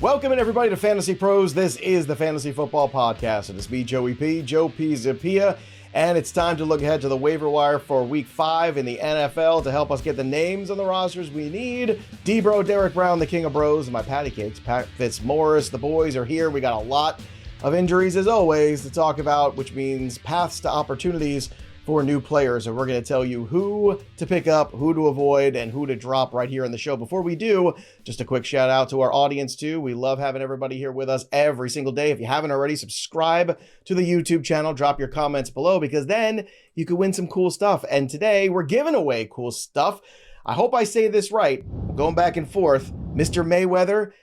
Welcome in everybody to Fantasy Pros. This is the Fantasy Football Podcast. It is me, Joey P, Joe Pisapia, and it's time to look ahead to the waiver wire for Week 5 in the NFL to help us get the names on the rosters we need. DBro, Derek Brown, the king of bros, and my patty cakes, Pat Fitzmaurice. The boys are here. We got a lot of injuries, as always, to talk about, which means paths to opportunities for new players, and we're going to tell you who to pick up, who to avoid, and who to drop right here on the show. Before we do, just a quick shout out to our audience too. We love having everybody here with us every single day. If you haven't already, subscribe to the YouTube channel, drop your comments below, because then you could win some cool stuff. And today we're giving away cool stuff. I hope I say this right. Going back and forth, Mr. Mayweather,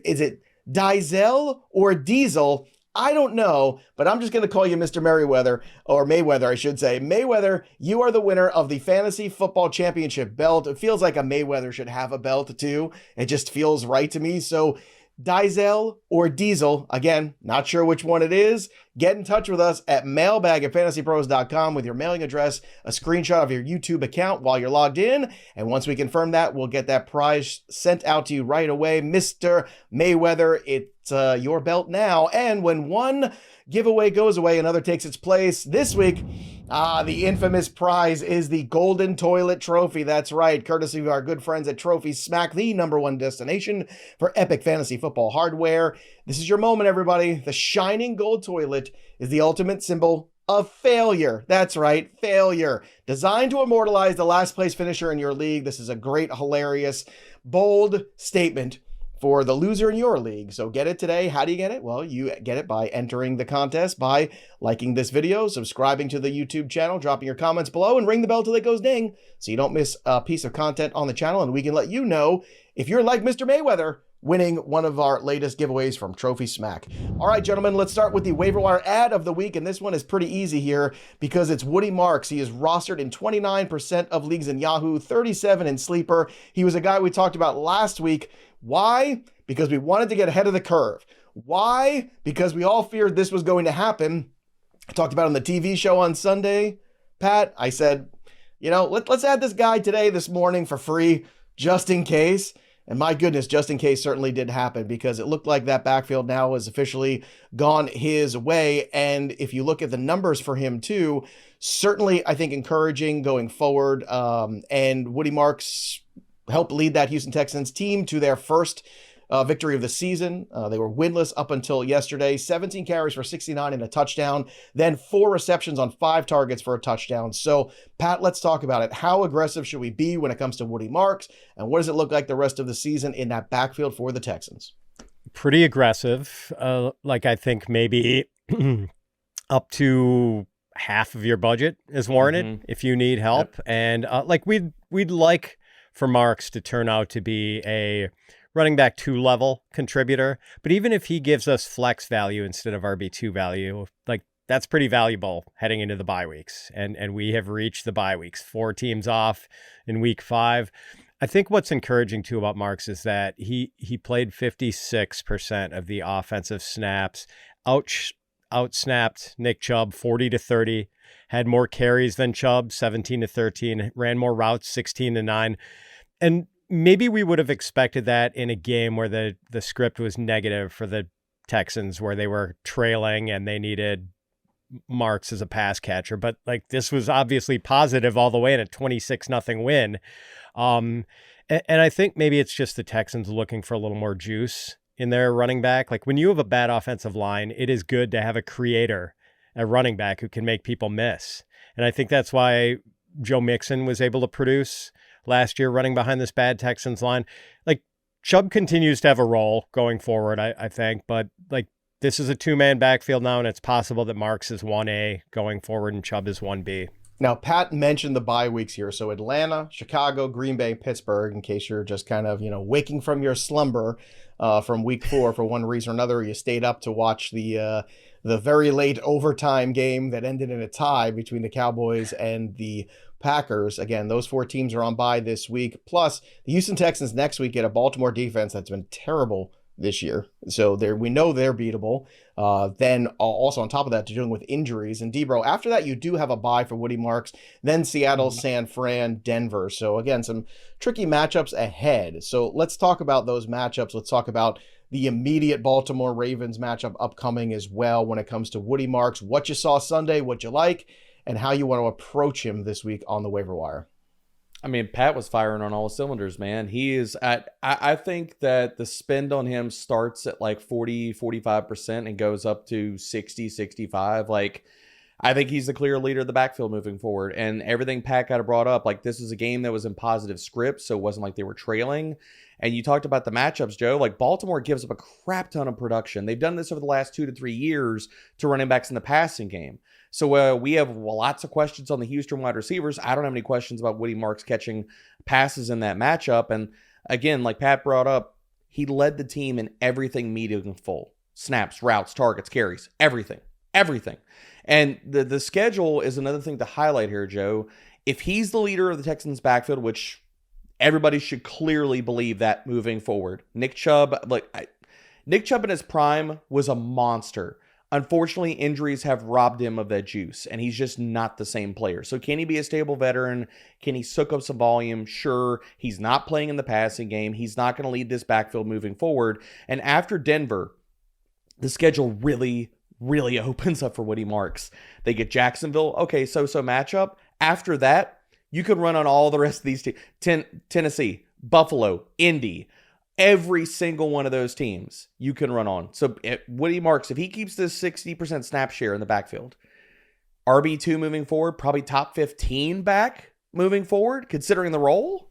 is it Diesel or Diesel? I don't know, but I'm just going to call you Mr. Merriweather, or Mayweather, I should say. Mayweather, you are the winner of the Fantasy Football Championship belt. It feels like a Mayweather should have a belt too. It just feels right to me. So Diesel or Diesel, again, not sure which one it is. Get in touch with us at mailbag@fantasypros.com with your mailing address, a screenshot of your YouTube account while you're logged in. And once we confirm that, we'll get that prize sent out to you right away. Mr. Mayweather, it's your belt now. And when one giveaway goes away, another takes its place. This week, the infamous prize is the Golden Toilet Trophy. That's right, courtesy of our good friends at Trophy Smack, the #1 destination for epic fantasy football hardware. This is your moment, everybody. The shining gold toilet is the ultimate symbol of failure. That's right, failure. Designed to immortalize the last place finisher in your league. This is a great, hilarious, bold statement for the loser in your league. So get it today. How do you get it? Well, you get it by entering the contest, by liking this video, subscribing to the YouTube channel, dropping your comments below, and ring the bell till it goes ding so you don't miss a piece of content on the channel, and we can let you know if you're like Mr. Mayweather, winning one of our latest giveaways from Trophy Smack. All right, gentlemen, let's start with the waiver wire ad of the week, and this one is pretty easy here because it's Woody Marks. He is rostered in 29% of leagues in Yahoo, 37 in Sleeper. He was a guy we talked about last week. Why? Because we wanted to get ahead of the curve. Why? Because we all feared this was going to happen. I talked about it on the TV show on Sunday, Pat. I said, you know, let's add this guy today, this morning for free, just in case. And my goodness, just in case certainly did happen, because it looked like that backfield now has officially gone his way. And if you look at the numbers for him too, certainly I think encouraging going forward. And Woody Marks helped lead that Houston Texans team to their first victory of the season. They were winless up until yesterday. 17 carries for 69 and a touchdown, then 4 receptions on 5 targets for a touchdown. So, Pat, let's talk about it. How aggressive should we be when it comes to Woody Marks, and what does it look like the rest of the season in that backfield for the Texans? Pretty aggressive. I think maybe up to half of your budget is warranted if you need help. Yep. And we'd like for Marks to turn out to be a running back 2 level contributor. But even if he gives us flex value instead of RB2 value, that's pretty valuable heading into the bye weeks. And we have reached the bye weeks, 4 teams off in week 5. I think what's encouraging too about Marks is that he played 56% of the offensive snaps, outsnapped Nick Chubb 40-30, had more carries than Chubb, 17-13, ran more routes, 16-9. And maybe we would have expected that in a game where the script was negative for the Texans, where they were trailing and they needed Marks as a pass catcher. But this was obviously positive all the way in a 26-0 win. And I think maybe it's just the Texans looking for a little more juice in their running back. When you have a bad offensive line, it is good to have a creator, a running back who can make people miss. And I think that's why Joe Mixon was able to produce last year running behind this bad Texans line. Chubb continues to have a role going forward, I think, but this is a 2-man backfield now, and it's possible that Marks is 1A going forward and Chubb is 1B. Now, Pat mentioned the bye weeks here. So Atlanta, Chicago, Green Bay, Pittsburgh, in case you're just kind of, waking from your slumber from week 4 for one reason or another. You stayed up to watch the very late overtime game that ended in a tie between the Cowboys and the Packers. Again, those 4 teams are on bye this week. Plus, the Houston Texans next week get a Baltimore defense that's been terrible this year. So we know they're beatable. Then also on top of that, they're dealing with injuries. And DBro, after that, you do have a bye for Woody Marks, then Seattle, San Fran, Denver. So again, some tricky matchups ahead. So let's talk about those matchups. Let's talk about the immediate Baltimore Ravens matchup upcoming as well when it comes to Woody Marks, what you saw Sunday, what you like, and how you want to approach him this week on the waiver wire. I mean, Pat was firing on all cylinders, man. He is I think that the spend on him starts at like 40-45% and goes up to 60-65. Like, I think he's the clear leader of the backfield moving forward. And everything Pat got brought up, like, this is a game that was in positive script, so it wasn't like they were trailing. And you talked about the matchups, Joe. Like, Baltimore gives up a crap ton of production. They've done this over the last 2 to 3 years to running backs in the passing game. So we have lots of questions on the Houston wide receivers. I don't have any questions about Woody Marks catching passes in that matchup. And again, like Pat brought up, he led the team in everything meaningful. Snaps, routes, targets, carries, everything. And the schedule is another thing to highlight here, Joe. If he's the leader of the Texans backfield, which everybody should clearly believe that moving forward. Nick Chubb in his prime was a monster. Unfortunately, injuries have robbed him of that juice, and he's just not the same player. So can he be a stable veteran? Can he soak up some volume? Sure. He's not playing in the passing game. He's not going to lead this backfield moving forward. And after Denver, the schedule really opens up for Woody Marks. They get Jacksonville. Okay, so matchup. After that, you could run on all the rest of these teams. Tennessee, Buffalo, Indy. Every single one of those teams you can run on. So Woody Marks, if he keeps this 60% snap share in the backfield, RB2 moving forward, probably top 15 back moving forward, considering the role.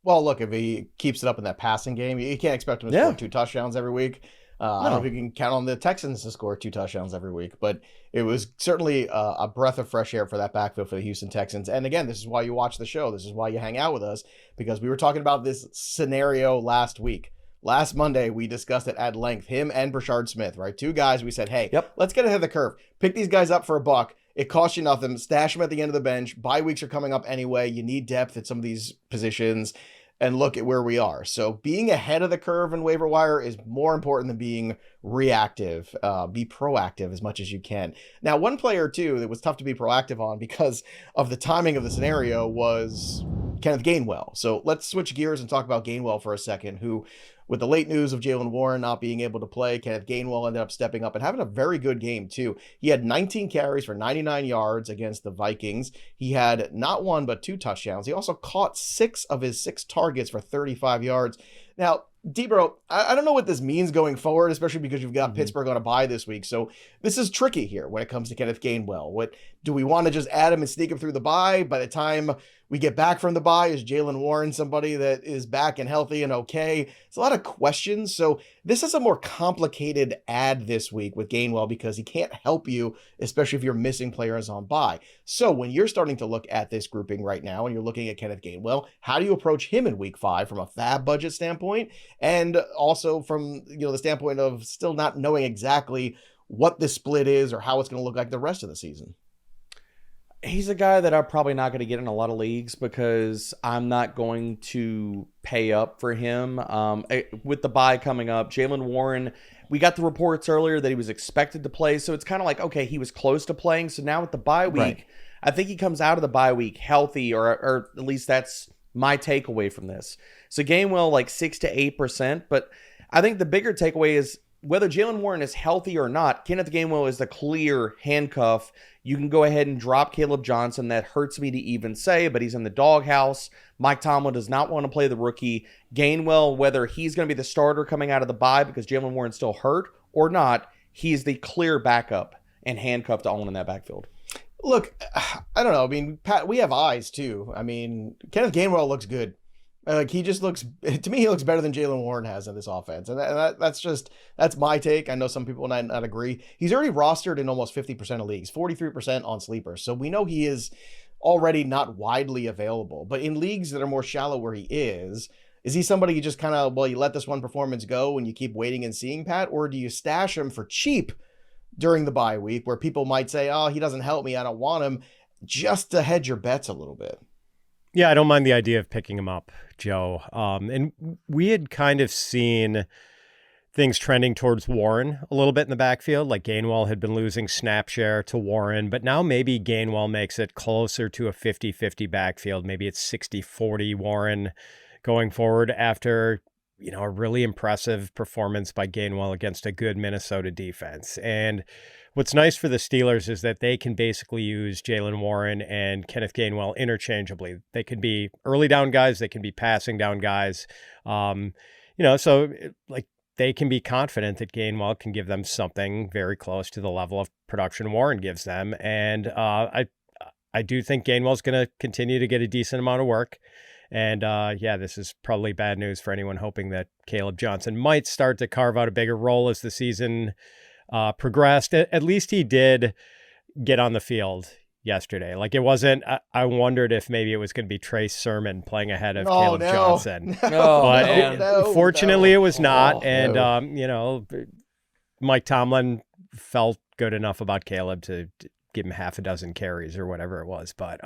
Well, look, if he keeps it up in that passing game, you can't expect him to score 2 touchdowns every week. I don't know if you can count on the Texans to score 2 touchdowns every week, but it was certainly a breath of fresh air for that backfield for the Houston Texans. And again, this is why you watch the show. This is why you hang out with us, because we were talking about this scenario last week. Last Monday, we discussed it at length, him and Brashard Smith, right? 2 guys, we said, hey, let's get ahead of the curve. Pick these guys up for $1. It costs you nothing. Stash them at the end of the bench. Bye weeks are coming up anyway. You need depth at some of these positions. And look at where we are. So being ahead of the curve in waiver wire is more important than being reactive. Be proactive as much as you can. Now, one player, too, that was tough to be proactive on because of the timing of the scenario was Kenneth Gainwell. So let's switch gears and talk about Gainwell for a second, who, with the late news of Jalen Warren not being able to play, Kenneth Gainwell ended up stepping up and having a very good game, too. He had 19 carries for 99 yards against the Vikings. He had not 1, but 2 touchdowns. He also caught 6 of his 6 targets for 35 yards. Now, DBro, I don't know what this means going forward, especially because you've got Pittsburgh on a bye this week. So this is tricky here when it comes to Kenneth Gainwell. What do we want to just add him and sneak him through the bye? By the time we get back from the bye, is Jalen Warren somebody that is back and healthy and okay? It's a lot of questions. So this is a more complicated add this week with Gainwell because he can't help you, especially if you're missing players on bye. So when you're starting to look at this grouping right now and you're looking at Kenneth Gainwell, how do you approach him in week 5 from a FAAB budget standpoint? And also from, the standpoint of still not knowing exactly what the split is or how it's going to look like the rest of the season. He's a guy that I'm probably not going to get in a lot of leagues because I'm not going to pay up for him. With the bye coming up, Jalen Warren, we got the reports earlier that he was expected to play. So it's kind of like, okay, he was close to playing. So now with the bye week, right. I think he comes out of the bye week healthy, or at least that's my takeaway from this. So Gainwell, like 6 to 8%. But I think the bigger takeaway is whether Jalen Warren is healthy or not, Kenneth Gainwell is the clear handcuff. You can go ahead and drop Caleb Johnson. That hurts me to even say, but he's in the doghouse. Mike Tomlin does not want to play the rookie. Gainwell, whether he's going to be the starter coming out of the bye because Jalen Warren's still hurt or not, he's the clear backup and handcuff to own in that backfield. Look, I don't know. I mean, Pat, we have eyes too. I mean, Kenneth Gainwell looks good. Like, he just looks, to me, he looks better than Jalen Warren has in this offense. And that's my take. I know some people might not agree. He's already rostered in almost 50% of leagues, 43% on sleepers. So we know he is already not widely available. But in leagues that are more shallow where he is he somebody you just kind of, you let this one performance go and you keep waiting and seeing, Pat? Or do you stash him for cheap during the bye week where people might say, oh, he doesn't help me, I don't want him, just to hedge your bets a little bit? Yeah, I don't mind the idea of picking him up, Joe. And we had kind of seen things trending towards Warren a little bit in the backfield. Like Gainwell had been losing snap share to Warren, but now maybe Gainwell makes it closer to a 50-50 backfield. Maybe it's 60-40 Warren going forward after a really impressive performance by Gainwell against a good Minnesota defense. And what's nice for the Steelers is that they can basically use Jalen Warren and Kenneth Gainwell interchangeably. They can be early down guys. They can be passing down guys. So like they can be confident that Gainwell can give them something very close to the level of production Warren gives them. And I do think Gainwell's going to continue to get a decent amount of work. And this is probably bad news for anyone hoping that Caleb Johnson might start to carve out a bigger role as the season progressed. At least he did get on the field yesterday. Like it wasn't, I wondered if maybe it was going to be Trey Sermon playing ahead of Caleb Johnson. Fortunately, it was not. Mike Tomlin felt good enough about Caleb to give him half a dozen carries or whatever it was. But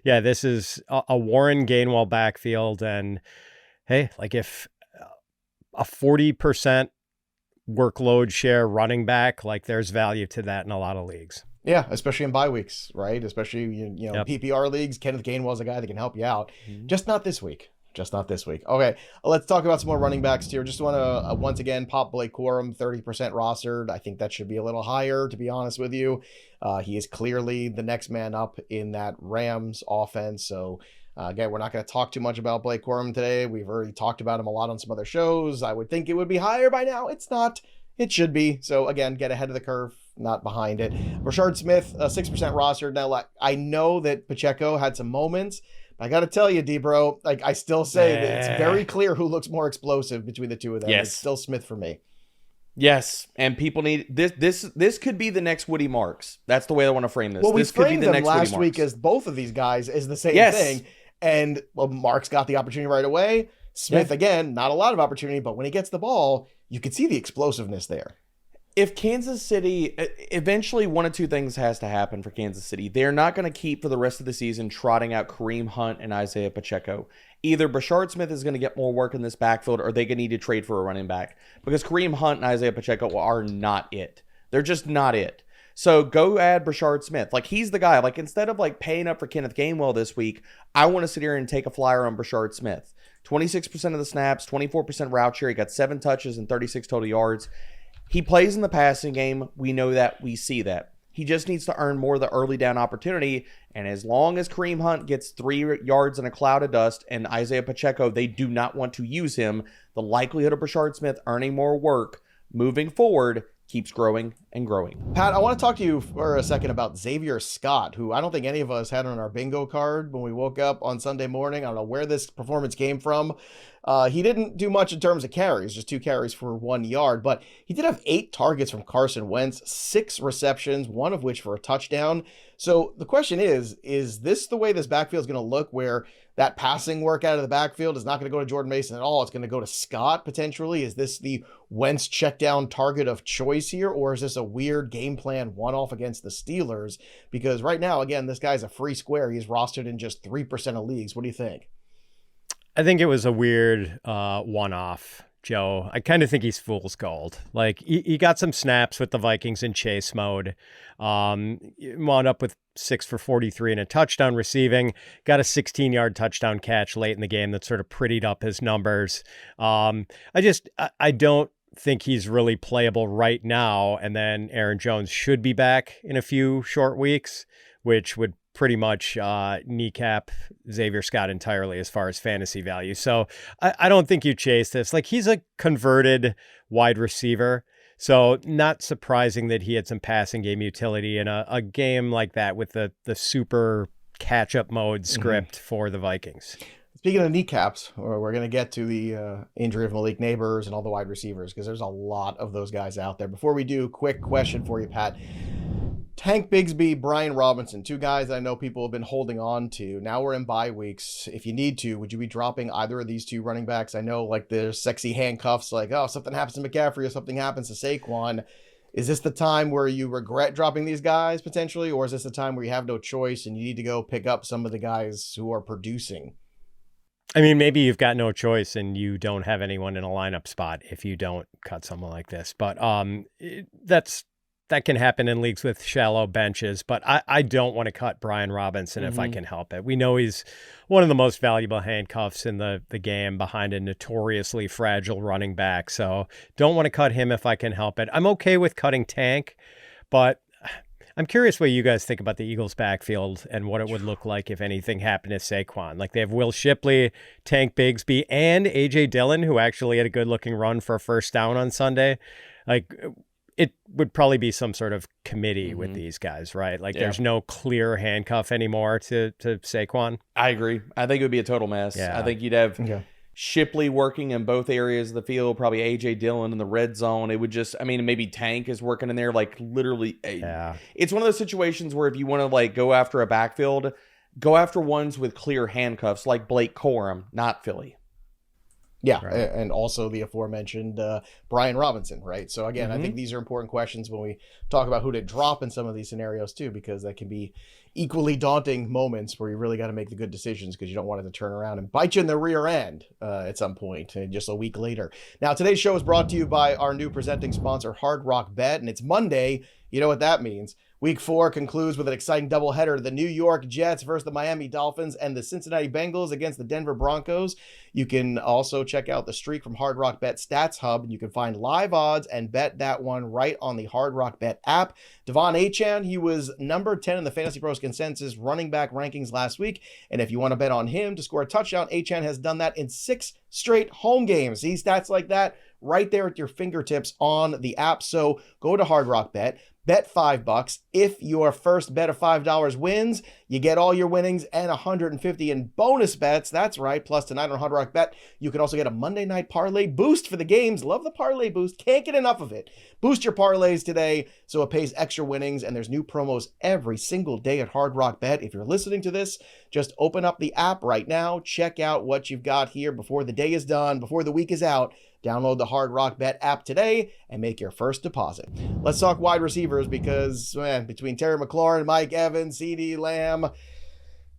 this is a Warren Gainwell backfield. And hey, like if a 40% workload share running back, like there's value to that in a lot of leagues. Yeah, especially in bye weeks, right? Especially, PPR leagues. Kenneth Gainwell's a guy that can help you out. Mm-hmm. Just not this week. Okay, let's talk about some more running backs here. Just want to, once again, pop Blake Corum, 30% rostered. I think that should be a little higher, to be honest with you. He is clearly the next man up in that Rams offense. So, again, we're not going to talk too much about Blake Corum today. We've already talked about him a lot on some other shows. I would think it would be higher by now. It's not. It should be. So, again, get ahead of the curve, not behind it. Brashard Smith, 6% rostered. Now, like, I know that Pacheco had some moments. I got to tell you, DBro, like I still say that it's very clear who looks more explosive between the two of them. Yes. It's still Smith for me. Yes, and people need this could be the next Woody Marks. That's the way I want to frame this. Well, this we framed them last week as both of these guys is the same thing. And Marks got the opportunity right away. Smith, again, not a lot of opportunity, but when he gets the ball, you can see the explosiveness there. If Kansas City, eventually one of two things has to happen for Kansas City. They're not going to keep for the rest of the season trotting out Kareem Hunt and Isaiah Pacheco. Either Brashard Smith is going to get more work in this backfield or they're going to need to trade for a running back. Because Kareem Hunt and Isaiah Pacheco are not it. They're just not it. So go add Brashard Smith. Like he's the guy. Like instead of like paying up for Kenneth Gainwell this week, I want to sit here and take a flyer on Brashard Smith. 26% of the snaps, 24% route share. He got 7 touches and 36 total yards. He plays in the passing game. We know that. We see that. He just needs to earn more of the early down opportunity. And as long as Kareem Hunt gets 3 yards in a cloud of dust and Isaiah Pacheco, they do not want to use him, the likelihood of Brashard Smith earning more work moving forward keeps growing and growing. Pat, I want to talk to you for a second about Zavier Scott, who I don't think any of us had on our bingo card when we woke up on Sunday morning. I don't know where this performance came from. He didn't do much in terms of carries, just 2 carries for 1 yard, but he did have 8 targets from Carson Wentz, 6 receptions, 1 of which for a touchdown. So the question is this the way this backfield is going to look, where that passing work out of the backfield is not going to go to Jordan Mason at all? It's going to go to Scott potentially. Is this the Wentz check down target of choice here, or is this a weird game plan one-off against the Steelers? Because right now, again, this guy's a free square. He's rostered in just 3% of leagues. What do you think? I think it was a weird one-off, Joe. I kind of think he's fool's gold. Like he got some snaps with the Vikings in chase mode. Wound up with 6 for 43 and a touchdown receiving. Got a 16-yard touchdown catch late in the game that sort of prettied up his numbers. I don't think he's really playable right now. And then Aaron Jones should be back in a few short weeks, which would pretty much kneecap Zavier Scott entirely as far as fantasy value. So I don't think you chase this. Like he's a converted wide receiver. So not surprising that he had some passing game utility in a game like that with the super catch-up mode script for the Vikings. Speaking of kneecaps, we're going to get to the injury of Malik Neighbors and all the wide receivers because there's a lot of those guys out there. Before we do, quick question for you, Pat. Tank Bigsby, Brian Robinson, 2 guys I know people have been holding on to. Now we're in bye weeks. If you need to, would you be dropping either of these 2 running backs? I know like there's sexy handcuffs like, oh, something happens to McCaffrey or something happens to Saquon. Is this the time where you regret dropping these guys potentially? Or is this the time where you have no choice and you need to go pick up some of the guys who are producing? I mean, maybe you've got no choice and you don't have anyone in a lineup spot if you don't cut someone like this. But that's that can happen in leagues with shallow benches, but I don't want to cut Brian Robinson if I can help it. We know he's one of the most valuable handcuffs in the game behind a notoriously fragile running back. So don't want to cut him if I can help it. I'm okay with cutting Tank, but I'm curious what you guys think about the Eagles' backfield and what it would look like if anything happened to Saquon. Like, they have Will Shipley, Tank Bigsby, and A.J. Dillon, who actually had a good-looking run for a first down on Sunday. Like, it would probably be some sort of committee with these guys, right? Like, there's no clear handcuff anymore to Saquon. I agree. I think it would be a total mess. Yeah. I think you'd have Shipley working in both areas of the field, probably A.J. Dillon in the red zone. It would just, I mean, maybe Tank is working in there, like, literally. It's one of those situations where if you want to, like, go after a backfield, go after ones with clear handcuffs, like Blake Corum, not Philly. Yeah, right. And also the aforementioned Brian Robinson, right? So again, I think these are important questions when we talk about who to drop in some of these scenarios too, because that can be equally daunting moments where you really got to make the good decisions because you don't want it to turn around and bite you in the rear end at some point just a week later. Now, today's show is brought to you by our new presenting sponsor, Hard Rock Bet, and it's Monday. You know what that means. Week 4 concludes with an exciting doubleheader. The New York Jets versus the Miami Dolphins and the Cincinnati Bengals against the Denver Broncos. You can also check out the streak from Hard Rock Bet Stats Hub, and you can find live odds and bet that one right on the Hard Rock Bet app. Devon Achane, he was number 10 in the Fantasy Pros consensus running back rankings last week. And if you want to bet on him to score a touchdown, Achane has done that in 6 straight home games. See stats like that right there at your fingertips on the app. So go to Hard Rock Bet. Bet $5. If your first bet of $5 wins, you get all your winnings and $150 in bonus bets. That's right. Plus tonight on Hard Rock Bet, you can also get a Monday night parlay boost for the games. Love the parlay boost. Can't get enough of it. Boost your parlays today so it pays extra winnings, and there's new promos every single day at Hard Rock Bet. If you're listening to this, just open up the app right now. Check out what you've got here before the day is done, before the week is out. Download the Hard Rock Bet app today and make your first deposit. Let's talk wide receivers because, man, between Terry McLaurin, Mike Evans, CeeDee Lamb,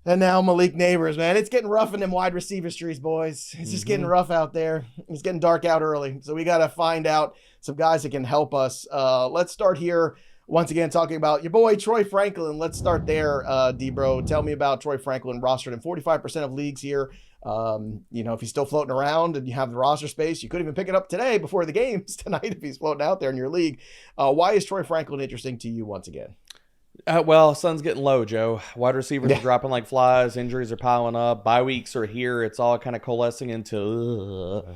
and now Malik Neighbors, man, it's getting rough in them wide receiver streets, boys. It's just getting rough out there. It's getting dark out early. So we got to find out some guys that can help us. Let's start here. Once again, talking about your boy, Troy Franklin. Let's start there, DBro. Tell me about Troy Franklin, rostered in 45% of leagues here. If he's still floating around and you have the roster space, you could even pick it up today before the games tonight if he's floating out there in your league. Why is Troy Franklin interesting to you once again? Well, sun's getting low, Joe. Wide receivers are dropping like flies. Injuries are piling up. Bye weeks are here. It's all kind of coalescing into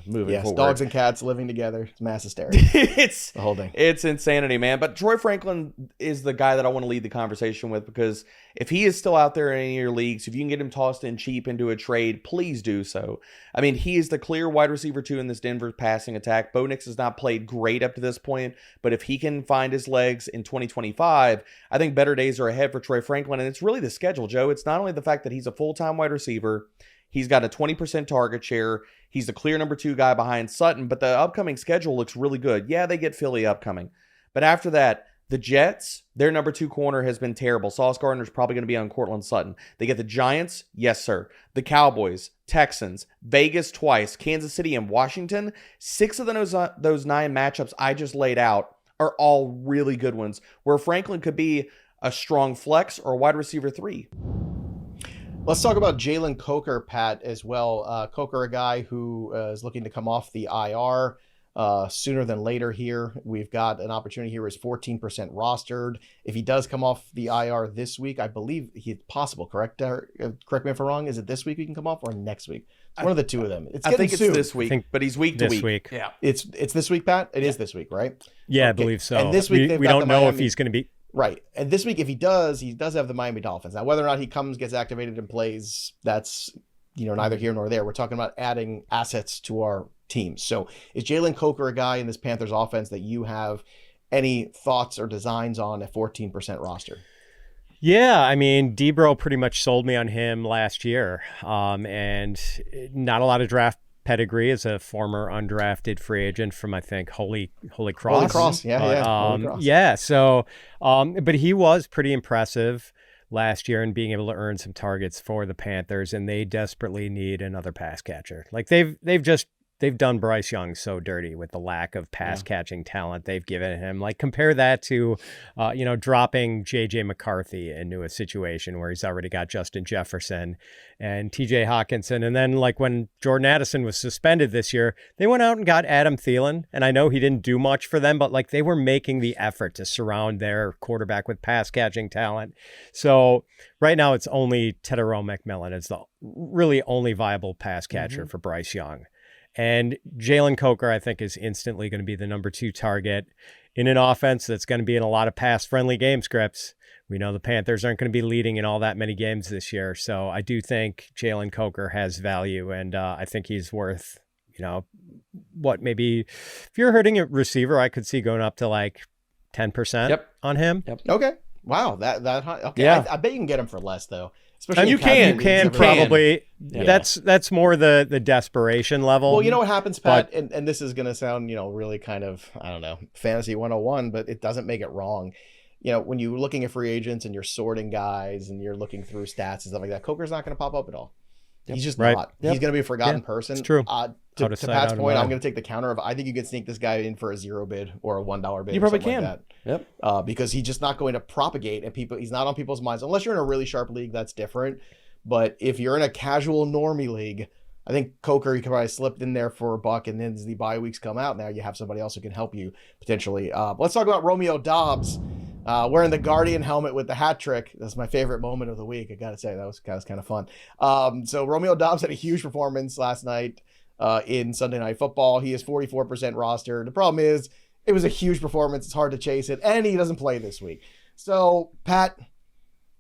moving forward. Dogs and cats living together. It's mass hysteria. It's the whole thing. It's insanity, man. But Troy Franklin is the guy that I want to lead the conversation with, because if he is still out there in any of your leagues, if you can get him tossed in cheap into a trade, please do so. I mean, he is the clear wide receiver 2 in this Denver passing attack. Bo Nix has not played great up to this point, but if he can find his legs in 2025, I think better days are ahead for Troy Franklin. And it's really the schedule, Joe. It's not only the fact that he's a full-time wide receiver, he's got a 20% target share, he's the clear number 2 guy behind Sutton, but the upcoming schedule looks really good. Yeah, they get Philly upcoming, but after that, the Jets, their number 2 corner has been terrible. Sauce Gardner's probably going to be on Cortland Sutton. They get the Giants, yes sir. The Cowboys, Texans, Vegas twice, Kansas City, and Washington. 6 of those 9 matchups I just laid out are all really good ones, where Franklin could be a strong flex or a wide receiver 3. Let's talk about Jalen Coker, Pat, as well. Coker, a guy who is looking to come off the IR sooner than later here. We've got an opportunity here. Is 14% rostered. If he does come off the IR this week, I believe it's possible, correct? Correct me if I'm wrong. Is it this week he can come off or next week? It's one of the two of them. I think it's this week, but he's week to week. Yeah. It's this week, Pat? It is this week, right? Yeah, okay. I believe so. And this week we don't know if he's going to be... Right. And this week, if he does have the Miami Dolphins. Now, whether or not he gets activated and plays, that's, neither here nor there. We're talking about adding assets to our team. So is Jalen Coker a guy in this Panthers offense that you have any thoughts or designs on at 14% roster? Yeah, I mean, DBro pretty much sold me on him last year. And not a lot of draft pedigree as a former undrafted free agent from, I think, Holy Cross. Holy Cross, Holy Cross. Yeah, so, but he was pretty impressive last year in being able to earn some targets for the Panthers, and they desperately need another pass catcher. Like they've just they've done Bryce Young so dirty with the lack of pass catching talent they've given him. Like, compare that to, dropping JJ McCarthy into a situation where he's already got Justin Jefferson and TJ Hawkinson. And then, like, when Jordan Addison was suspended this year, they went out and got Adam Thielen. And I know he didn't do much for them, but like, they were making the effort to surround their quarterback with pass catching talent. So right now it's only Tedero McMillan is the really only viable pass catcher for Bryce Young. And Jalen Coker, I think, is instantly going to be the number 2 target in an offense that's going to be in a lot of pass-friendly game scripts. We know the Panthers aren't going to be leading in all that many games this year. So I do think Jalen Coker has value, and I think he's worth, maybe if you're hurting a receiver, I could see going up to like 10% on him. Yep. Okay. Wow. That high. Okay. Yeah. I bet you can get him for less, though. And you can probably. Yeah. That's more the desperation level. Well, you know what happens, Pat, and this is going to sound, really kind of, I don't know, fantasy 101, but it doesn't make it wrong. When you're looking at free agents and you're sorting guys and you're looking through stats and stuff like that, Coker's not going to pop up at all. He's just not. Yep. He's going to be a forgotten person. It's true. To Pat's point, I'm going to take the counter of I think you can sneak this guy in for a $0 bid or a $1 bid. You probably can. Like that. Yep. Because he's just not going to propagate, and he's not on people's minds unless you're in a really sharp league. That's different. But if you're in a casual normie league, I think Coker, you can probably slip in there for $1, and then as the bye weeks come out, now you have somebody else who can help you potentially. Let's talk about Romeo Doubs. Wearing the Guardian helmet with the hat trick. That's my favorite moment of the week. I got to say, that was kind of fun. So Romeo Doubs had a huge performance last night in Sunday Night Football. He is 44% roster. The problem is it was a huge performance. It's hard to chase it, and he doesn't play this week. So, Pat,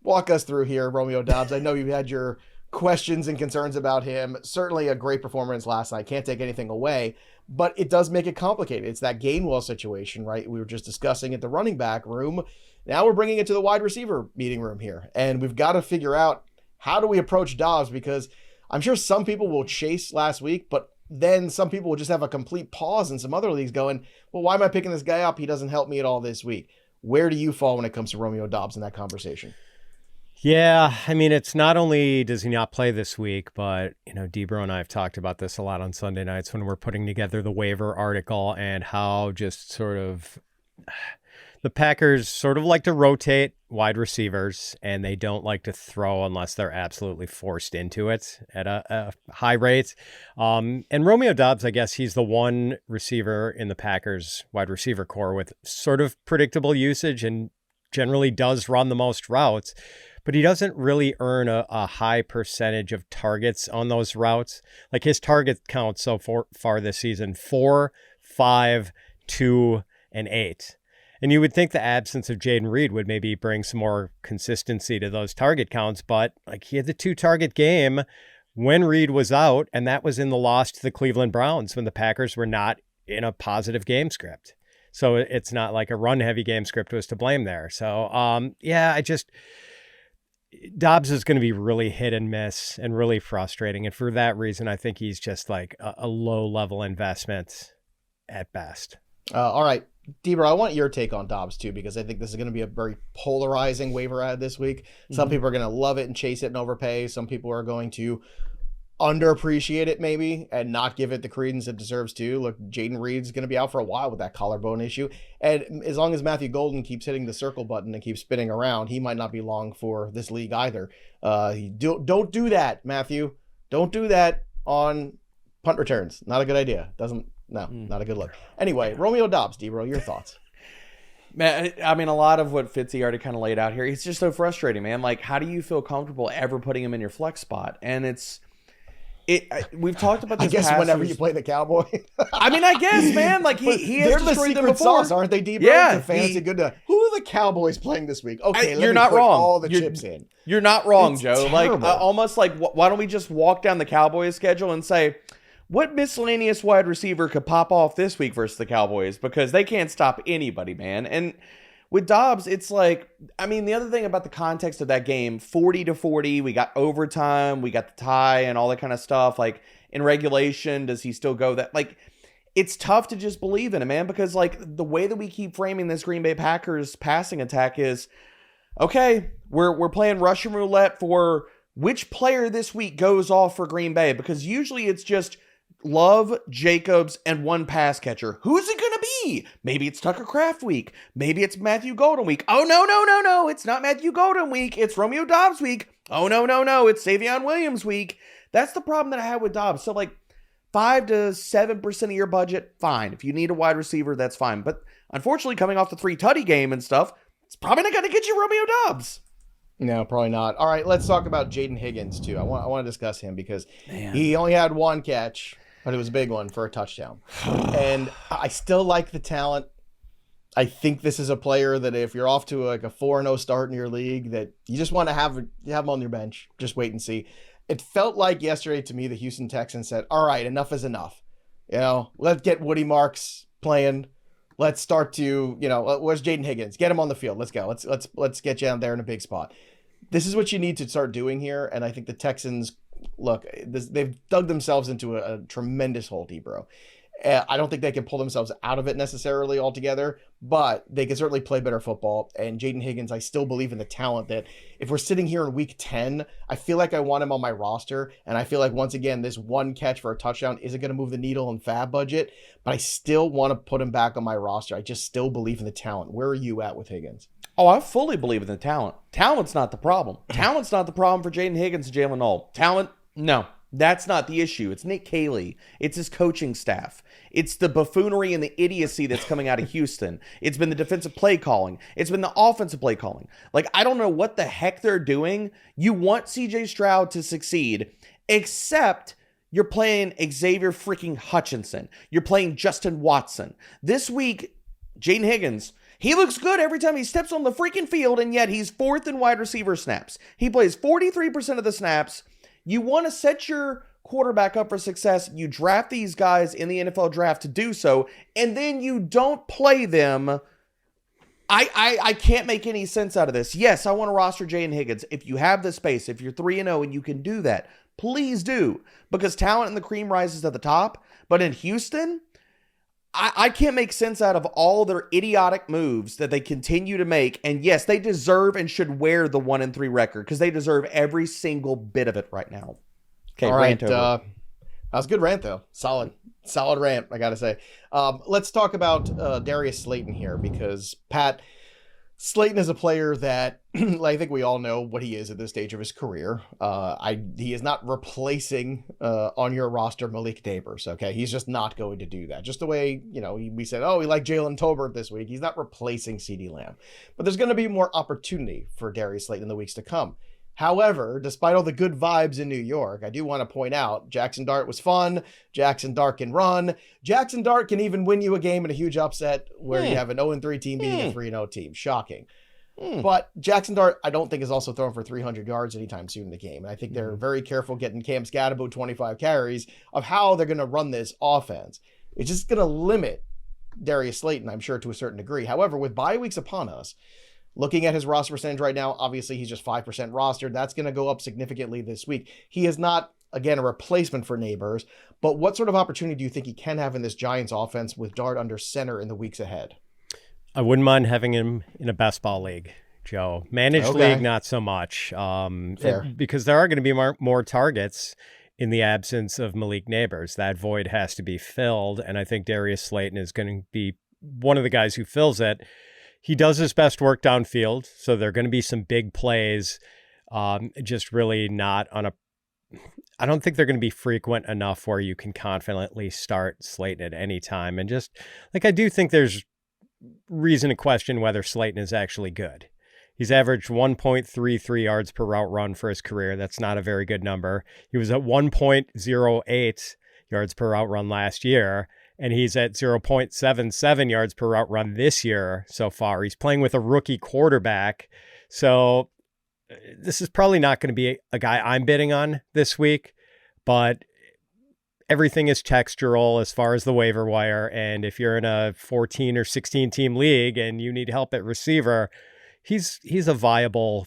walk us through here, Romeo Doubs. I know you had your questions and concerns about him. Certainly a great performance last night. Can't take anything away, but it does make it complicated. It's that Gainwell situation, right? We were just discussing at the running back room. Now we're bringing it to the wide receiver meeting room here, and we've got to figure out how do we approach Doubs, because I'm sure some people will chase last week, but then some people will just have a complete pause in some other leagues going, well, why am I picking this guy up? He doesn't help me at all this week. Where do you fall when it comes to Romeo Doubs in that conversation? Yeah, I mean, it's not only does he not play this week, but, DBro and I have talked about this a lot on Sunday nights when we're putting together the waiver article, and how just sort of the Packers sort of like to rotate wide receivers, and they don't like to throw unless they're absolutely forced into it at a high rate. And Romeo Doubs, I guess he's the one receiver in the Packers wide receiver core with sort of predictable usage and generally does run the most routes, but he doesn't really earn a high percentage of targets on those routes. Like, his target count so far this season, 4, 5, 2, and 8. And you would think the absence of Jayden Reed would maybe bring some more consistency to those target counts, but like, he had the 2-target game when Reed was out, and that was in the loss to the Cleveland Browns when the Packers were not in a positive game script. So it's not like a run-heavy game script was to blame there. So, Doubs is going to be really hit and miss and really frustrating. And for that reason, I think he's just like a low-level investment at best. All right. DBro, I want your take on Doubs too, because I think this is going to be a very polarizing waiver ad this week. Some people are going to love it and chase it and overpay. Some people are going to underappreciate it maybe and not give it the credence it deserves to. Look, Jayden Reed's going to be out for a while with that collarbone issue. And as long as Matthew Golden keeps hitting the circle button and keeps spinning around, he might not be long for this league either. Don't do that, Matthew. Don't do that on punt returns. Not a good idea. Not a good look. Anyway, Romeo Doubs, DBro, your thoughts. Man, I mean, a lot of what Fitzy already kind of laid out here. It's just so frustrating, man. Like, how do you feel comfortable ever putting him in your flex spot? And we've talked about this. I guess whenever you play the Cowboys. I mean, I guess, man. Like, he has destroyed them before. Sauce, aren't they, DBro? Yeah. The fancy good to. Who are the Cowboys playing this week? Okay, you're not wrong. All the chips in. You're not wrong, It's Joe. terrible. Like, almost like, why don't we just walk down the Cowboys schedule and say, what miscellaneous wide receiver could pop off this week versus the Cowboys? Because they can't stop anybody, man. And with Doubs, it's like, I mean, the other thing about the context of that game, 40-40, we got overtime, we got the tie and all that kind of stuff. Like, in regulation, does he still go that? Like, it's tough to just believe in him, man, because like the way that we keep framing this Green Bay Packers passing attack is, okay, we're playing Russian roulette for which player this week goes off for Green Bay, because usually it's just Love, Jacobs, and one pass catcher. Who's it going to be? Maybe it's Tucker Kraft week. Maybe it's Matthew Golden week. Oh, no. It's not Matthew Golden week. It's Romeo Doubs week. Oh, no. It's Savion Williams week. That's the problem that I had with Doubs. So, 5 to 7% of your budget, fine. If you need a wide receiver, that's fine. But unfortunately, coming off the 3-tutty game and stuff, it's probably not going to get you Romeo Doubs. No, probably not. All right, let's talk about Jayden Higgins, too. I want to discuss him because he only had one catch, but it was a big one for a touchdown. And I still like the talent. I think this is a player that if you're off to a 4-0 start in your league, that you just want to have him on your bench. Just wait and see. It felt like yesterday to me the Houston Texans said, all right, enough is enough. Let's get Woody Marks playing. Let's start to, where's Jayden Higgins? Get him on the field. Let's go. Let's get you down there in a big spot. This is what you need to start doing here. And I think the Texans, they've dug themselves into a tremendous hole, DBro. I don't think they can pull themselves out of it necessarily altogether, but they can certainly play better football. And Jayden Higgins, I still believe in the talent that if we're sitting here in week 10, I feel like I want him on my roster. And I feel like, once again, this one catch for a touchdown isn't going to move the needle in FAAB budget, but I still want to put him back on my roster. I just still believe in the talent. Where are you at with Higgins? Oh, I fully believe in the talent. Talent's not the problem. Talent's not the problem for Jayden Higgins and Jalen Warren. Talent, no. That's not the issue. It's Nick Caley. It's his coaching staff. It's the buffoonery and the idiocy that's coming out of Houston. It's been the defensive play calling. It's been the offensive play calling. I don't know what the heck they're doing. You want CJ Stroud to succeed, except you're playing Xavier freaking Hutchinson. You're playing Justin Watson. This week, Jayden Higgins, he looks good every time he steps on the freaking field, and yet he's 4th in wide receiver snaps. He plays 43% of the snaps. You want to set your quarterback up for success. You draft these guys in the NFL draft to do so, and then you don't play them. I can't make any sense out of this. Yes, I want to roster Jayden Higgins. If you have the space, if you're 3-0 and you can do that, please do, because talent and the cream rises to the top. But in Houston, I can't make sense out of all their idiotic moves that they continue to make. And yes, they deserve and should wear the 1-3 record because they deserve every single bit of it right now. Okay, all right. Rant over. That was a good rant, though. Solid rant, I got to say. Let's talk about Darius Slayton here, because Pat, Slayton is a player that I think we all know what he is at this stage of his career. He is not replacing on your roster Malik Nabers. Okay, he's just not going to do that. Just the way we said, we like Jalen Tolbert this week. He's not replacing CeeDee Lamb, but there's going to be more opportunity for Darius Slayton in the weeks to come. However, despite all the good vibes in New York, I do want to point out Jaxson Dart was fun. Jaxson Dart can run. Jaxson Dart can even win you a game in a huge upset where you have an 0-3 team beating a 3-0 team. Shocking. But Jaxson Dart, I don't think, is also throwing for 300 yards anytime soon in the game. And I think they're very careful getting Cam Scatterbo 25 carries of how they're going to run this offense. It's just going to limit Darius Slayton, I'm sure, to a certain degree. However, with bye weeks upon us, looking at his roster percentage right now, obviously he's just 5% rostered. That's going to go up significantly this week. He is not, again, a replacement for Nabers, but what sort of opportunity do you think he can have in this Giants offense with Dart under center in the weeks ahead? I wouldn't mind having him in a best ball league, Joe. Managed league, not so much, because there are going to be more targets in the absence of Malik Nabers. That void has to be filled, and I think Darius Slayton is going to be one of the guys who fills it. He does his best work downfield, so there are going to be some big plays, just really not on a... I don't think they're going to be frequent enough where you can confidently start Slayton at any time. And just, I do think there's reason to question whether Slayton is actually good. He's averaged 1.33 yards per route run for his career. That's not a very good number. He was at 1.08 yards per route run last year, and he's at 0.77 yards per route run this year so far. He's playing with a rookie quarterback. So this is probably not going to be a guy I'm bidding on this week, but everything is textural as far as the waiver wire. And if you're in a 14 or 16 team league and you need help at receiver, he's a viable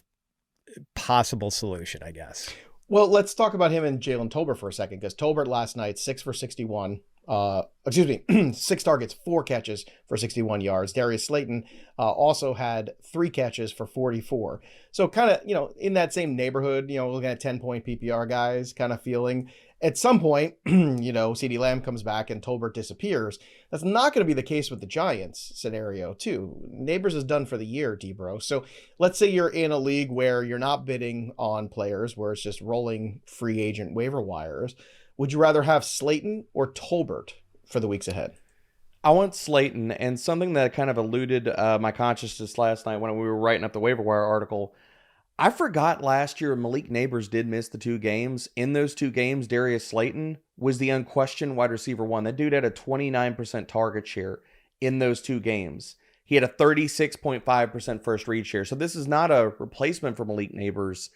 possible solution, I guess. Well, let's talk about him and Jalen Tolbert for a second, because Tolbert last night, 6 for 61. 6 targets, 4 catches for 61 yards. Darius Slayton also had 3 catches for 44. So kind of, in that same neighborhood, looking at 10-point PPR guys kind of feeling. at some point, CeeDee Lamb comes back and Tolbert disappears. That's not going to be the case with the Giants scenario, too. Neighbors is done for the year, DBro. So let's say you're in a league where you're not bidding on players, where it's just rolling free agent waiver wires. Would you rather have Slayton or Tolbert for the weeks ahead? I want Slayton, and something that kind of eluded my consciousness last night when we were writing up the waiver wire article. I forgot last year Malik Neighbors did miss the 2 games. In those 2 games, Darius Slayton was the unquestioned wide receiver 1. That dude had a 29% target share in those 2 games. He had a 36.5% first read share. So this is not a replacement for Malik Neighbors.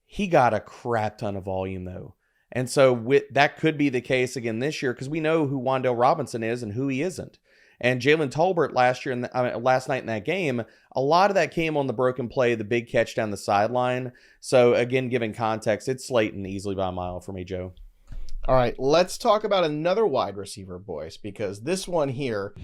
He got a crap ton of volume, though. And so that could be the case again this year because we know who Wan'Dale Robinson is and who he isn't. And Jalen Tolbert last night in that game, a lot of that came on the broken play, the big catch down the sideline. So again, giving context, it's Slayton easily by a mile for me, Joe. All right, let's talk about another wide receiver, boys, because this one here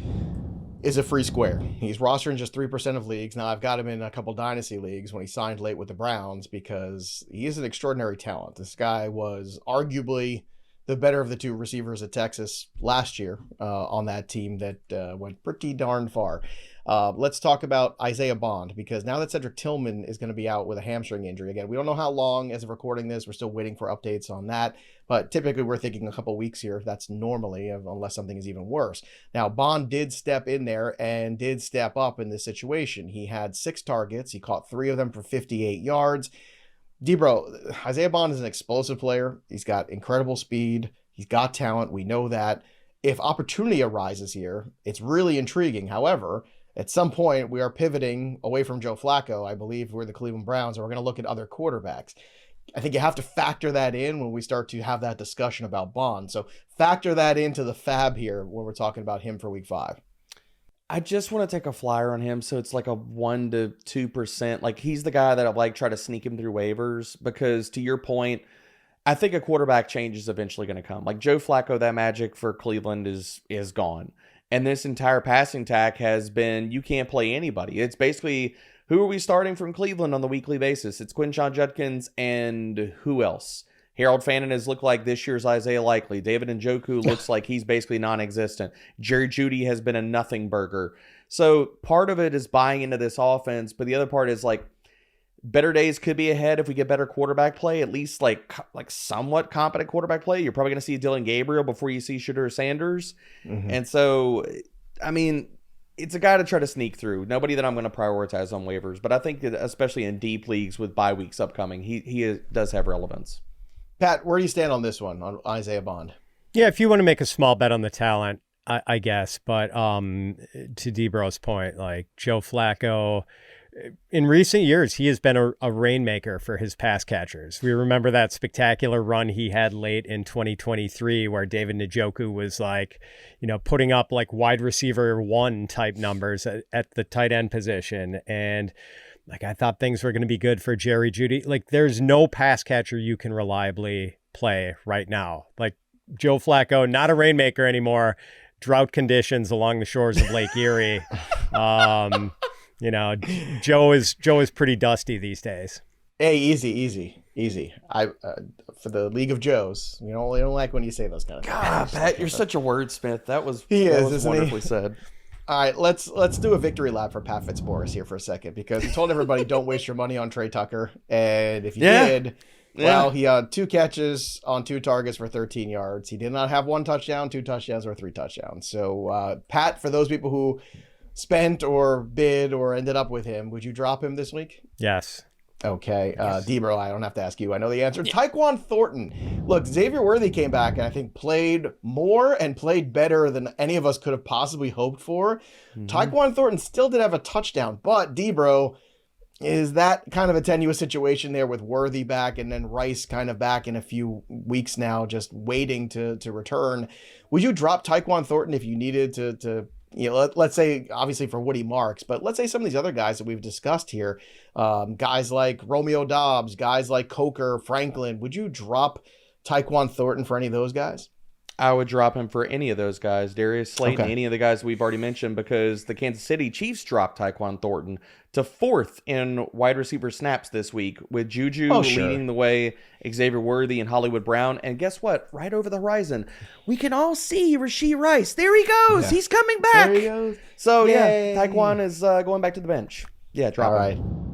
is a free square. He's rostered in just 3% of leagues. Now, I've got him in a couple dynasty leagues when he signed late with the Browns because he is an extraordinary talent. This guy was arguably the better of the 2 receivers at Texas last year on that team that went pretty darn far. Let's talk about Isaiah Bond, because now that Cedric Tillman is going to be out with a hamstring injury, again, we don't know how long as of recording this. We're still waiting for updates on that. But typically we're thinking a couple weeks here. That's normally, unless something is even worse. Now, Bond did step in there and did step up in this situation. He had 6 targets. He caught 3 of them for 58 yards. DBro, Isaiah Bond is an explosive player. He's got incredible speed. He's got talent. We know that. If opportunity arises here, it's really intriguing. However, at some point, we are pivoting away from Joe Flacco. I believe we're the Cleveland Browns, and we're going to look at other quarterbacks. I think you have to factor that in when we start to have that discussion about Bond. So factor that into the FAAB here when we're talking about him for week 5. I just want to take a flyer on him, so it's like a 1 to 2%. Like, he's the guy that I'd like try to sneak him through waivers because, to your point, I think a quarterback change is eventually going to come. Like, Joe Flacco, that magic for Cleveland is gone. And this entire passing tack has been, you can't play anybody. It's basically, who are we starting from Cleveland on the weekly basis? It's Quinshon Judkins and who else? Harold Fannin has looked like this year's Isaiah Likely. David Njoku looks like he's basically non-existent. Jerry Jeudy has been a nothing burger. So part of it is buying into this offense, but the other part is like better days could be ahead if we get better quarterback play, at least like somewhat competent quarterback play. You're probably going to see Dylan Gabriel before you see Shrader Sanders. Mm-hmm. And so, I mean, it's a guy to try to sneak through. Nobody that I'm going to prioritize on waivers, but I think that especially in deep leagues with bye weeks upcoming, he does have relevance. Pat, where do you stand on this one, on Isaiah Bond? Yeah, if you want to make a small bet on the talent, I guess. But to DBro's point, like Joe Flacco, in recent years, he has been a rainmaker for his pass catchers. We remember that spectacular run he had late in 2023 where David Njoku was like, putting up like wide receiver 1 type numbers at the tight end position. And like, I thought things were going to be good for Jerry Jeudy. Like, there's no pass catcher you can reliably play right now. Like, Joe Flacco, not a rainmaker anymore. Drought conditions along the shores of Lake Erie. Joe is pretty dusty these days. Hey, easy. I for the League of Joes, we don't like when you say those kind of things. God, Pat, you're such a wordsmith. That was wonderfully said. All right, let's do a victory lap for Pat Fitzmaurice here for a second, because he told everybody don't waste your money on Tre Tucker, and if you did, well, he had 2 catches on 2 targets for 13 yards. He did not have 1 touchdown, 2 touchdowns, or 3 touchdowns. So, Pat, for those people who spent or bid or ended up with him, would you drop him this week? Yes. Okay. DBro, I don't have to ask you. I know the answer. Yeah. Tyquan Thornton. Look, Xavier Worthy came back and I think played more and played better than any of us could have possibly hoped for. Mm-hmm. Tyquan Thornton still did have a touchdown, but DBro, is that kind of a tenuous situation there with Worthy back and then Rice kind of back in a few weeks now, just waiting to return? Would you drop Tyquan Thornton if you needed to let's say, obviously for Woody Marks, but let's say some of these other guys that we've discussed here, guys like Romeo Doubs, guys like Coker, Franklin, would you drop Tyquan Thornton for any of those guys? I would drop him for any of those guys, Darius Slayton, Okay. any of the guys we've already mentioned, because the Kansas City Chiefs dropped Tyquan Thornton to 4th in wide receiver snaps this week, with Juju leading the way, Xavier Worthy and Hollywood Brown. And guess what? Right over the horizon, we can all see Rashee Rice. There he goes. Yeah. He's coming back. There he goes. So, Yay. yeah, Tyquan is going back to the bench. Yeah, drop All him. right.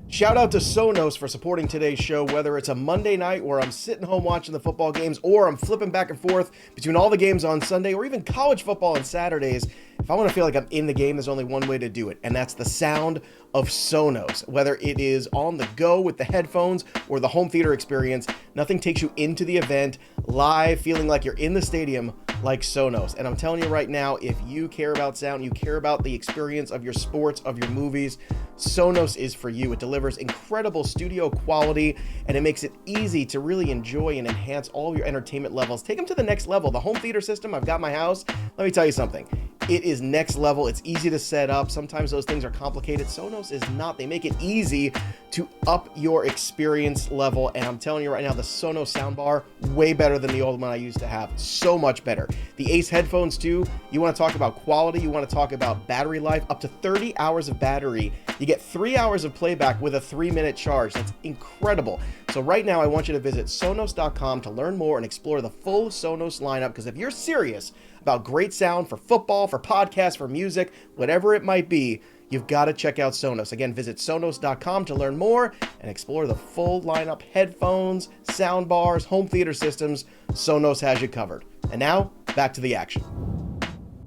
Shout out to Sonos for supporting today's show, whether it's a Monday night where I'm sitting home watching the football games, or I'm flipping back and forth between all the games on Sunday, or even college football on Saturdays. If I want to feel like I'm in the game, there's only one way to do it, and that's the sound of Sonos. Whether it is on the go with the headphones or the home theater experience, nothing takes you into the event live, feeling like you're in the stadium like Sonos. And I'm telling you right now, if you care about sound, you care about the experience of your sports, of your movies, Sonos is for you. It delivers incredible studio quality, and it makes it easy to really enjoy and enhance all of your entertainment levels. Take them to the next level. The home theater system I've got in my house, let me tell you something. It is next level. It's easy to set up. Sometimes those things are complicated. Sonos is not. They make it easy to up your experience level. And I'm telling you right now, the Sonos soundbar, way better than the old one I used to have. So much better. The Ace headphones too. You want to talk about quality. You want to talk about battery life. Up to 30 hours of battery. You get 3 hours of playback with a 3-minute charge. That's incredible. So right now, I want you to visit Sonos.com to learn more and explore the full Sonos lineup. Because if you're serious about great sound for football, for podcasts, for music, whatever it might be, you've got to check out Sonos. Again, visit Sonos.com to learn more and explore the full lineup: headphones, sound bars, home theater systems. Sonos has you covered. And now, back to the action.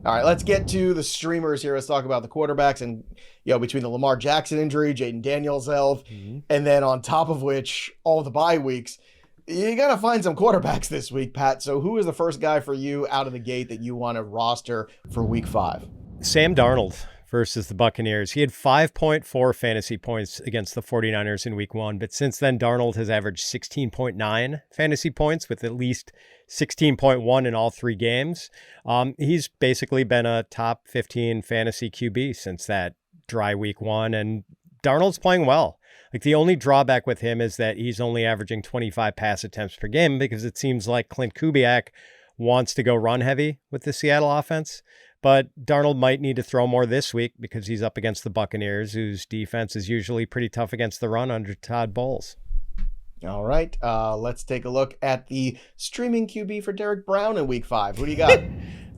All right, let's get to the streamers here. Let's talk about the quarterbacks, and between the Lamar Jackson injury, Jaden Daniels health, and then on top of which, all the bye weeks, you got to find some quarterbacks this week, Pat. So who is the first guy for you out of the gate that you want to roster for week 5? Sam Darnold versus the Buccaneers. He had 5.4 fantasy points against the 49ers in week 1, but since then, Darnold has averaged 16.9 fantasy points with at least 16.1 in all 3 games. He's basically been a top 15 fantasy QB since that dry week 1, and Darnold's playing well. Like, the only drawback with him is that he's only averaging 25 pass attempts per game, because it seems like Clint Kubiak wants to go run heavy with the Seattle offense. But Darnold might need to throw more this week because he's up against the Buccaneers, whose defense is usually pretty tough against the run under Todd Bowles. All right, let's take a look at the streaming QB for Derek Brown in week 5. Who do you got?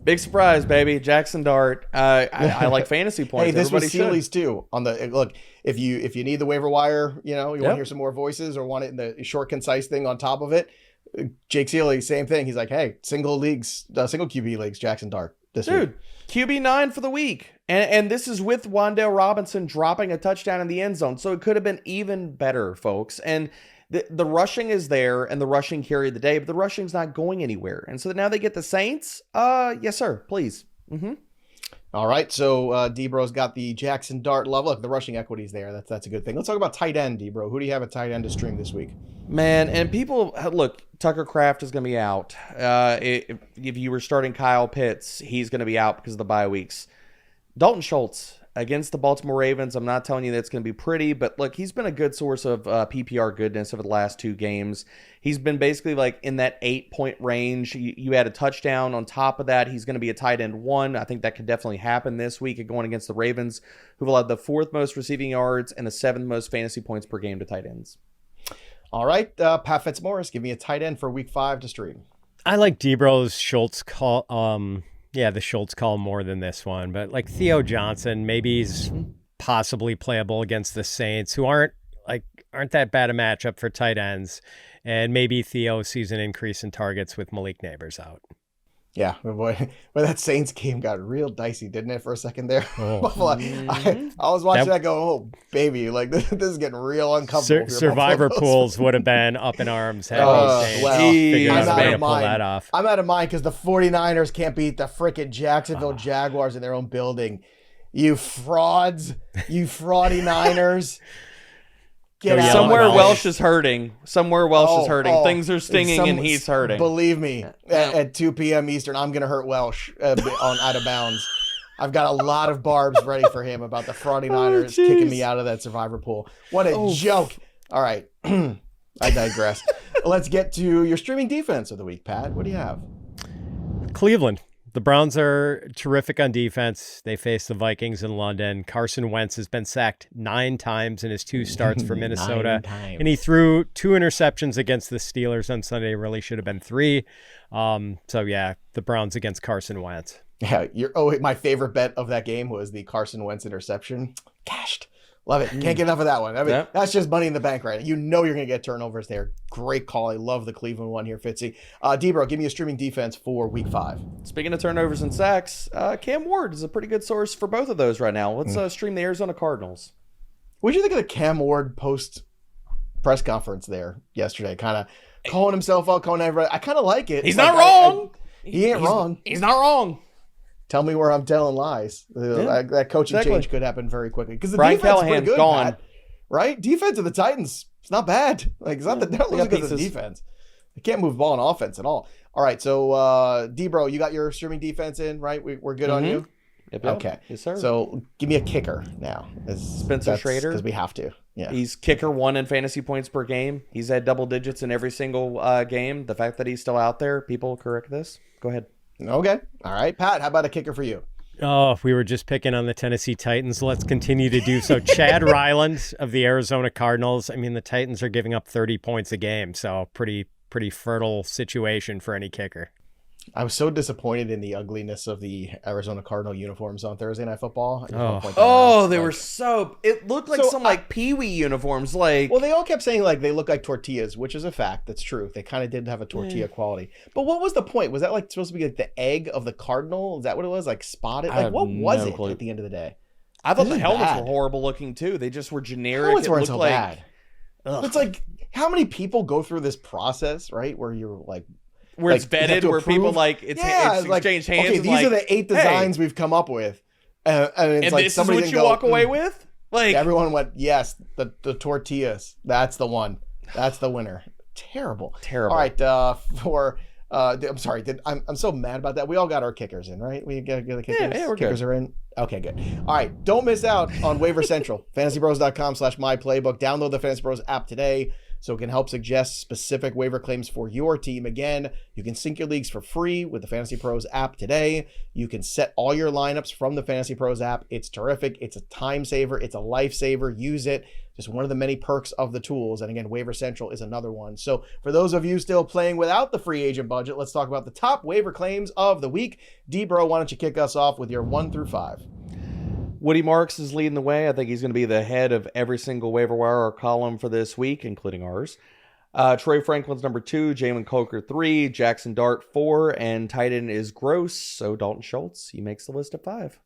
Big surprise, baby. Jaxson Dart. I like fantasy points. Hey, this Everybody was Sealy's too. On the look, if you need the waiver wire, you want to hear some more voices or want it in the short, concise thing on top of it. Jake Sealy, same thing. He's like, hey, single QB leagues, Jaxson Dart this week. QB 9 for the week, and this is with Wan'Dale Robinson dropping a touchdown in the end zone, so it could have been even better, folks. And the rushing is there, and the rushing carried the day, but the rushing's not going anywhere. And so now they get the Saints. Yes, sir. Please. All right. So DBro's got the Jaxson Dart love. Look, the rushing equity's there. That's a good thing. Let's talk about tight end, DBro. Who do you have at tight end to stream this week? Man, and people, look, Tucker Kraft is going to be out. If you were starting Kyle Pitts, he's going to be out because of the bye weeks. Dalton Schultz against the Baltimore Ravens. I'm not telling you that's going to be pretty, but look, he's been a good source of PPR goodness over the last 2 games. He's been basically like in that 8-point range. You add a touchdown on top of that. He's going to be a tight end 1. I think that could definitely happen this week going against the Ravens, who've allowed the 4th most receiving yards and the 7th most fantasy points per game to tight ends. All right, Pat Fitzmaurice, give me a tight end for week 5 to stream. I like DBro's Schultz call. The Schultz call more than this one, but like Theo Johnson, maybe he's possibly playable against the Saints, who aren't that bad a matchup for tight ends, and maybe Theo sees an increase in targets with Malik Neighbors out. Yeah, boy, that Saints game got real dicey, didn't it, for a second there? I was watching that go, oh, baby, like this is getting real uncomfortable. Survivor pools would have been up in arms had figured out a way to pull that off. I'm out of mind because the 49ers can't beat the frickin' Jacksonville Jaguars in their own building. You frauds, you fraudy Niners. Somewhere Welsh is hurting. Things are stinging and he's hurting. Believe me, at 2 p.m. Eastern, I'm going to hurt Welsh on Out of Bounds. I've got a lot of barbs ready for him about the fraudy Niners kicking me out of that Survivor pool. What a joke. All right. I digress. Let's get to your streaming defense of the week, Pat. What do you have? Cleveland. The Browns are terrific on defense. They face the Vikings in London. Carson Wentz has been sacked 9 times in his 2 starts for Minnesota. And he threw 2 interceptions against the Steelers on Sunday. Really should have been 3. So, yeah, the Browns against Carson Wentz. Yeah, my favorite bet of that game was the Carson Wentz interception. Cashed. Love it. Can't get enough of that one. I mean, That's just money in the bank, right? You know you're going to get turnovers there. Great call. I love the Cleveland one here, Fitzy. DBro, give me a streaming defense for week 5. Speaking of turnovers and sacks, Cam Ward is a pretty good source for both of those right now. Let's stream the Arizona Cardinals. What did you think of the Cam Ward post press conference there yesterday? Kind of calling himself out, calling everybody. I kind of like it. He's not wrong. He ain't wrong. He's not wrong. Tell me where I'm telling lies. That coaching change could happen very quickly because the Brian defense is pretty Callahan's good, gone. Matt, right? Defense of the Titans, it's not bad. Like it's not they're losing because of the defense. They can't move the ball on offense at all. All right, so DBro, you got your streaming defense in, right? We're good on you. Yep. Okay, yes sir. So give me a kicker now. Spencer Shrader, because we have to. Yeah, he's kicker 1 in fantasy points per game. He's had double digits in every single game. The fact that he's still out there, people correct this. Go ahead. Okay. All right, Pat. How about a kicker for you? Oh, if we were just picking on the Tennessee Titans, let's continue to do so. Chad Ryland of the Arizona Cardinals. I mean, the Titans are giving up 30 points a game, so pretty fertile situation for any kicker. I was so disappointed in the ugliness of the Arizona Cardinal uniforms on Thursday Night Football. They were so... It looked like some Pee-wee uniforms. Like, well, they all kept saying like they look like tortillas, which is a fact. That's true. They kind of did have a tortilla quality. But what was the point? Was that like supposed to be like the egg of the Cardinal? Is that what it was? Like spotted? Like what was it at the end of the day? I thought the helmets were horrible looking too. They just were generic. Helmets weren't so bad. It's like how many people go through this process, right? Where you're like... Where it's vetted, where people it's exchange hands. Okay, these are the 8 designs we've come up with, and it's like this somebody is what you walk away with. Like everyone went, yes, the tortillas. That's the one. That's the winner. Terrible. All right, I'm sorry. I'm so mad about that. We all got our kickers in, right? We got the kickers. Yeah, we're kickers good. are in. Okay, good. All right, don't miss out on Waiver Central. FantasyBros.com/myplaybook. Download the Fantasy Bros app today, so it can help suggest specific waiver claims for your team. Again, you can sync your leagues for free with the Fantasy Pros app today. You can set all your lineups from the Fantasy Pros app. It's terrific. It's a time saver. It's a lifesaver. Use it. Just one of the many perks of the tools. And again, Waiver Central is another one. So for those of you still playing without the free agent budget, let's talk about the top waiver claims of the week. DBro, why don't you kick us off with your 1 through 5? Woody Marks is leading the way. I think he's going to be the head of every single waiver wire or column for this week, including ours. Troy Franklin's number 2, Jalen Coker 3, Jaxson Dart 4, and tight end is Gross. So Dalton Schultz, he makes the list of 5.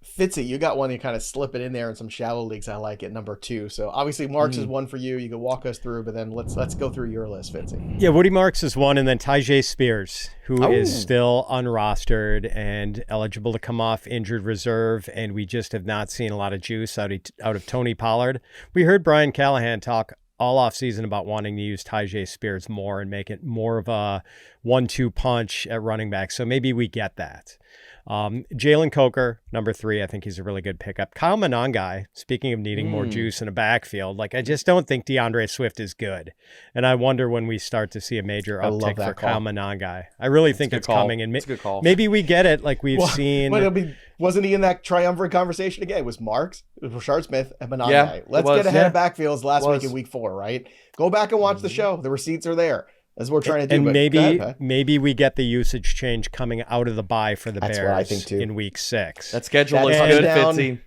Fitzy, you got one you kind of slip it in there in some shallow leagues. I like it, number 2. So obviously Marks is one for you. You can walk us through, but then let's go through your list, Fitzy. Yeah, Woody Marks is 1, and then Tyjae Spears, who is still unrostered and eligible to come off injured reserve, and we just have not seen a lot of juice out of Tony Pollard. We heard Brian Callahan talk all offseason about wanting to use Tyjae Spears more and make it more of a 1-2 punch at running back. So maybe we get that. Jalen Coker, number 3, I think he's a really good pickup. Kyle Monangai, speaking of needing more juice in a backfield, like I just don't think DeAndre Swift is good. And I wonder when we start to see a major uptick for Kyle Monangai. I really think it's coming. And it's a good call. Maybe we get it like we've seen. But wasn't he in that triumvirate conversation again? It was Marks, it was Brashard Smith, and Monangai. Yeah, let's get ahead of backfields last week in week 4, right? Go back and watch the show. The receipts are there. That's what we're trying to do. And maybe we get the usage change coming out of the bye for the Bears what I think too. In week 6. That schedule looks good, Fitzy.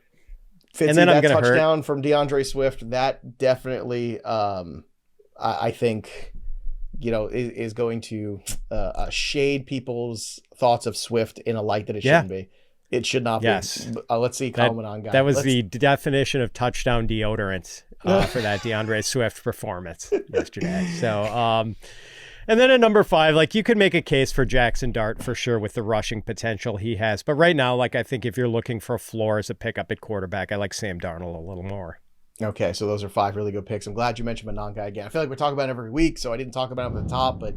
And then that touchdown from DeAndre Swift, that definitely, I think, is going to shade people's thoughts of Swift in a light that it shouldn't be. It should not be. Let's see Kyle Monangai. That was the definition of touchdown deodorant for that DeAndre Swift performance yesterday. So, and then at number 5, like you could make a case for Jaxson Dart for sure with the rushing potential he has. But right now, like I think if you're looking for a floor as a pickup at quarterback, I like Sam Darnold a little more. Okay, so those are 5 really good picks. I'm glad you mentioned Monangai again. I feel like we're talking about it every week, so I didn't talk about him at the top, but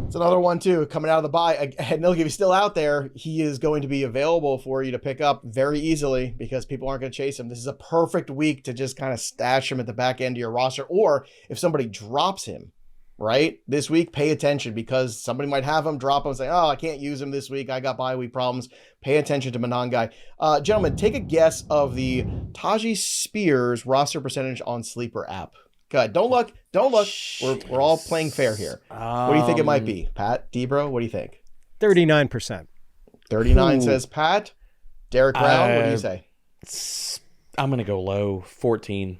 it's another one too, coming out of the bye. And if he's still out there, he is going to be available for you to pick up very easily because people aren't going to chase him. This is a perfect week to just kind of stash him at the back end of your roster. Or if somebody drops him, right? This week, pay attention because somebody might have him, drop him, say, oh, I can't use him this week. I got bye week problems. Pay attention to Monangai. Gentlemen, take a guess of the Tajee Spears roster percentage on Sleeper app. Good. Don't look. We're all playing fair here. What do you think it might be? Pat, DBro, what do you think? 39%. 39 says Pat. Derek Brown, what do you say? I'm going to go low, 14.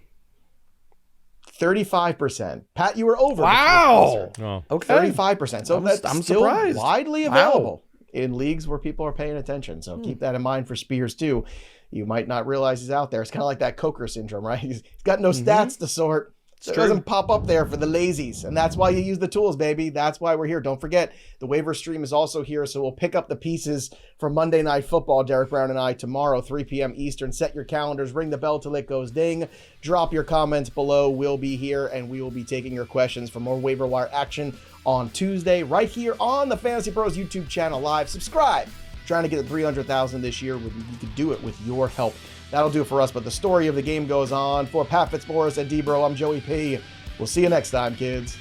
35%. Pat, you were over. Wow. Oh. Okay. 35%. So I'm still surprised. Widely available in leagues where people are paying attention. So keep that in mind for Spears too. You might not realize he's out there. It's kind of like that Coker syndrome, right? He's got no stats to sort. So it doesn't pop up there for the lazies. And that's why you use the tools, baby. That's why we're here. Don't forget, the waiver stream is also here. So we'll pick up the pieces for Monday Night Football, Derek Brown and I, tomorrow, 3 p.m. Eastern. Set your calendars. Ring the bell till it goes ding. Drop your comments below. We'll be here, and we will be taking your questions for more waiver wire action on Tuesday right here on the Fantasy Pros YouTube channel live. Subscribe. Trying to get to 300,000 this year. You can do it with your help. That'll do it for us, but the story of the game goes on. For Pat Fitzmaurice and DBro, I'm Joey P. We'll see you next time, kids.